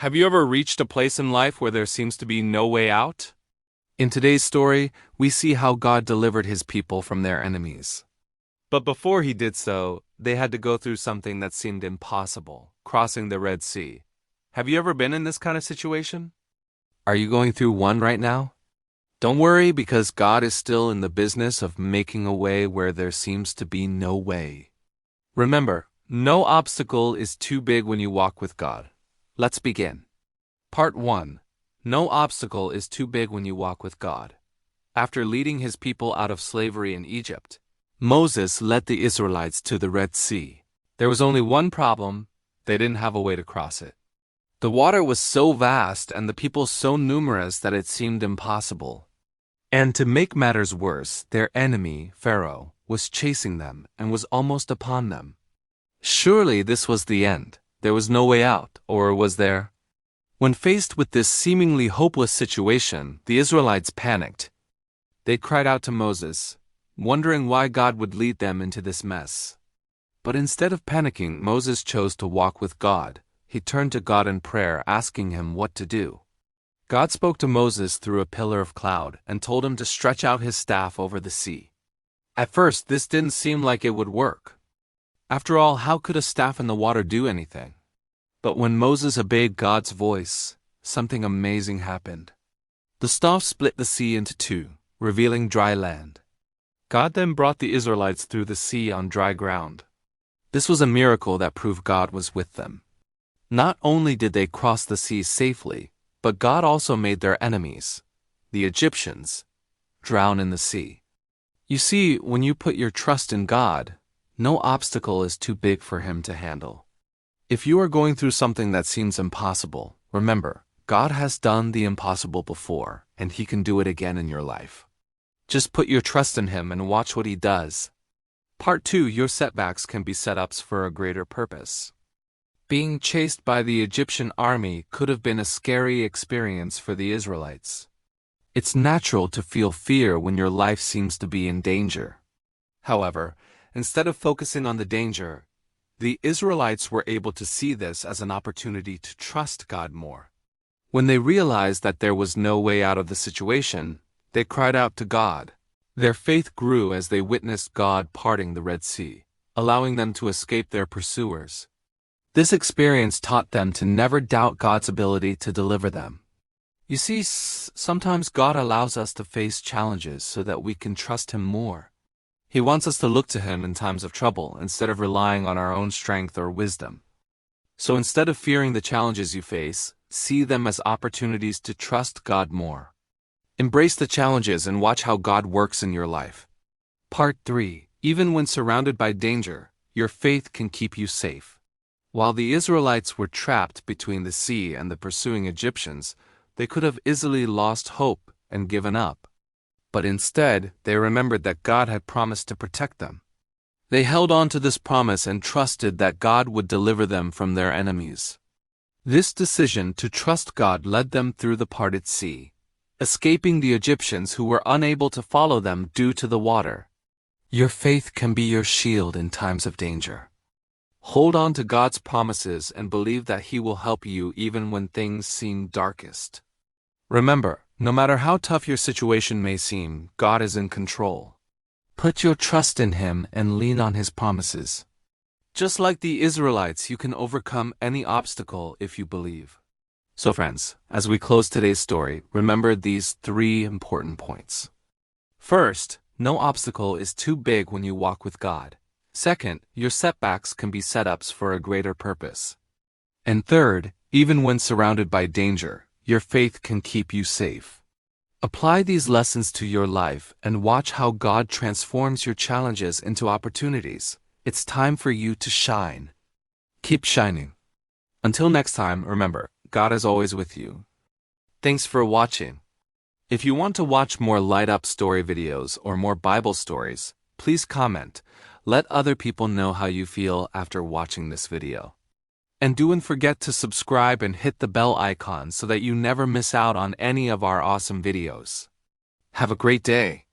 Have you ever reached a place in life where there seems to be no way out? In today's story, we see how God delivered his people from their enemies. But before he did so, they had to go through something that seemed impossible, crossing the Red Sea. Have you ever been in this kind of situation? Are you going through one right now? Don't worry, because God is still in the business of making a way where there seems to be no way. Remember, no obstacle is too big when you walk with God. Let's begin. Part 1. No obstacle is too big when you walk with God. After leading his people out of slavery in Egypt, Moses led the Israelites to the Red Sea. There was only one problem: they didn't have a way to cross it. The water was so vast and the people so numerous that it seemed impossible. And to make matters worse, their enemy, Pharaoh, was chasing them and was almost upon them. Surely this was the end. There was no way out, or was there? When faced with this seemingly hopeless situation, the Israelites panicked. They cried out to Moses, wondering why God would lead them into this mess. But instead of panicking, Moses chose to walk with God. He turned to God in prayer, asking him what to do. God spoke to Moses through a pillar of cloud and told him to stretch out his staff over the sea. At first, this didn't seem like it would work. After all, how could a staff in the water do anything? But when Moses obeyed God's voice, something amazing happened. The staff split the sea into two, revealing dry land. God then brought the Israelites through the sea on dry ground. This was a miracle that proved God was with them. Not only did they cross the sea safely, but God also made their enemies, the Egyptians, drown in the sea. You see, when you put your trust in God, no obstacle is too big for him to handle. If you are going through something that seems impossible, remember, God has done the impossible before, and he can do it again in your life. Just put your trust in him and watch what he does. Part 2. Your setbacks can be setups for a greater purpose. Being chased by the Egyptian army could have been a scary experience for the Israelites. It's natural to feel fear when your life seems to be in danger. However, instead of focusing on the danger, the Israelites were able to see this as an opportunity to trust God more. When they realized that there was no way out of the situation, they cried out to God. Their faith grew as they witnessed God parting the Red Sea, allowing them to escape their pursuers. This experience taught them to never doubt God's ability to deliver them. You see, sometimes God allows us to face challenges so that we can trust him more. He wants us to look to him in times of trouble instead of relying on our own strength or wisdom. So instead of fearing the challenges you face, see them as opportunities to trust God more. Embrace the challenges and watch how God works in your life. Part 3. Even when surrounded by danger, your faith can keep you safe. While the Israelites were trapped between the sea and the pursuing Egyptians, they could have easily lost hope and given up. But instead, they remembered that God had promised to protect them. They held on to this promise and trusted that God would deliver them from their enemies. This decision to trust God led them through the parted sea, escaping the Egyptians who were unable to follow them due to the water. Your faith can be your shield in times of danger. Hold on to God's promises and believe that he will help you even when things seem darkest. Remember, no matter how tough your situation may seem, God is in control. Put your trust in him and lean on his promises. Just like the Israelites, you can overcome any obstacle if you believe. So friends, as we close today's story, remember these 3 important points. First, no obstacle is too big when you walk with God. Second, your setbacks can be setups for a greater purpose. And third, even when surrounded by danger, your faith can keep you safe. Apply these lessons to your life and watch how God transforms your challenges into opportunities. It's time for you to shine. Keep shining. Until next time, remember, God is always with you. Thanks for watching. If you want to watch more light-up story videos or more Bible stories, please comment. Let other people know how you feel after watching this video. And don't forget to subscribe and hit the bell icon so that you never miss out on any of our awesome videos. Have a great day.